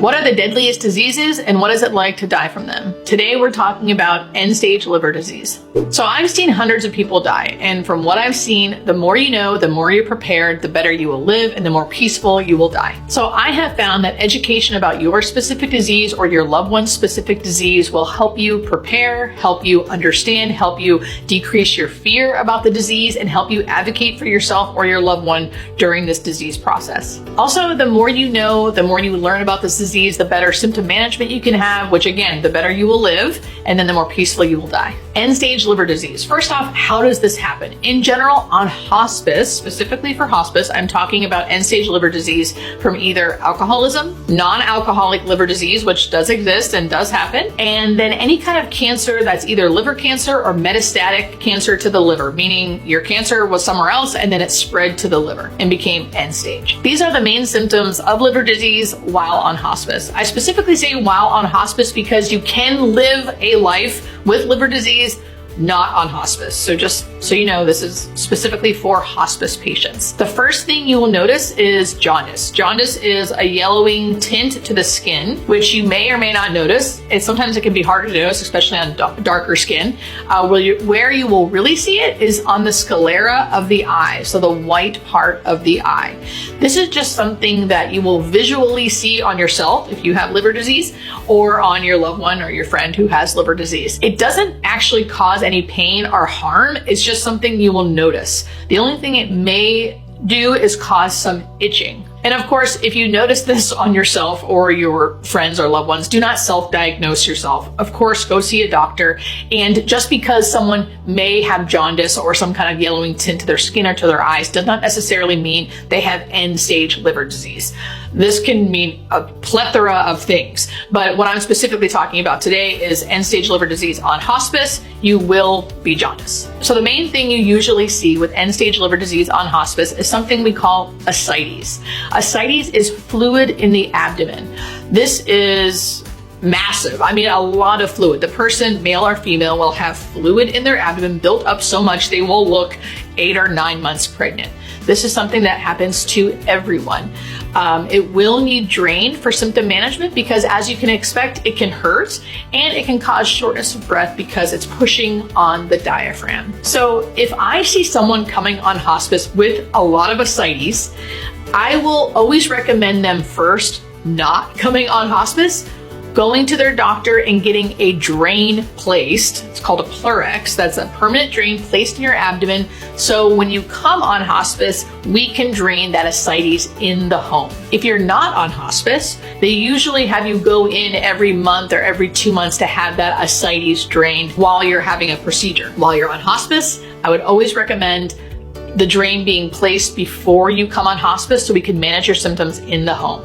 What are the deadliest diseases and what is it like to die from them? Today we're talking about end-stage liver disease. So I've seen hundreds of people die, and from what I've seen, the more you know, the more you're prepared, the better you will live, and the more peaceful you will die. So I have found that education about your specific disease or your loved one's specific disease will help you prepare, help you understand, help you decrease your fear about the disease, and help you advocate for yourself or your loved one during this disease process. Also, the more you know, the more you learn about this disease, the better symptom management you can have, which again, the better you will live, and then the more peaceful you will die. End-stage liver disease. First off, how does this happen? In general, on hospice, specifically for hospice, I'm talking about end-stage liver disease from either alcoholism, non-alcoholic liver disease, which does exist and does happen, and then any kind of cancer that's either liver cancer or metastatic cancer to the liver, meaning your cancer was somewhere else and then it spread to the liver and became end-stage. These are the main symptoms of liver disease while on hospice. I specifically say while on hospice because you can live a life with liver disease not on hospice. So just so you know, this is specifically for hospice patients. The first thing you will notice is jaundice. Jaundice is a yellowing tint to the skin, which you may or may not notice. Sometimes it can be harder to notice, especially on darker skin. Where you will really see it is on the sclera of the eye, so the white part of the eye. This is just something that you will visually see on yourself if you have liver disease, or on your loved one or your friend who has liver disease. It doesn't actually cause any pain or harm. It's just something you will notice. The only thing it may do is cause some itching. And of course, if you notice this on yourself or your friends or loved ones, do not self-diagnose yourself. Of course, go see a doctor. And just because someone may have jaundice or some kind of yellowing tint to their skin or to their eyes does not necessarily mean they have end-stage liver disease. This can mean a plethora of things. But what I'm specifically talking about today is end-stage liver disease on hospice. You will be jaundice. So the main thing you usually see with end-stage liver disease on hospice is something we call ascites. Ascites is fluid in the abdomen. This is massive. I mean, a lot of fluid. The person, male or female, will have fluid in their abdomen built up so much they will look 8 or 9 months pregnant. This is something that happens to everyone. It will need drain for symptom management because, as you can expect, it can hurt and it can cause shortness of breath because it's pushing on the diaphragm. So if I see someone coming on hospice with a lot of ascites, I will always recommend them first not coming on hospice, going to their doctor and getting a drain placed. It's called a plerex. That's a permanent drain placed in your abdomen. So when you come on hospice, we can drain that ascites in the home. If you're not on hospice, they usually have you go in every month or every 2 months to have that ascites drained while you're having a procedure. While you're on hospice, I would always recommend the drain being placed before you come on hospice so we can manage your symptoms in the home.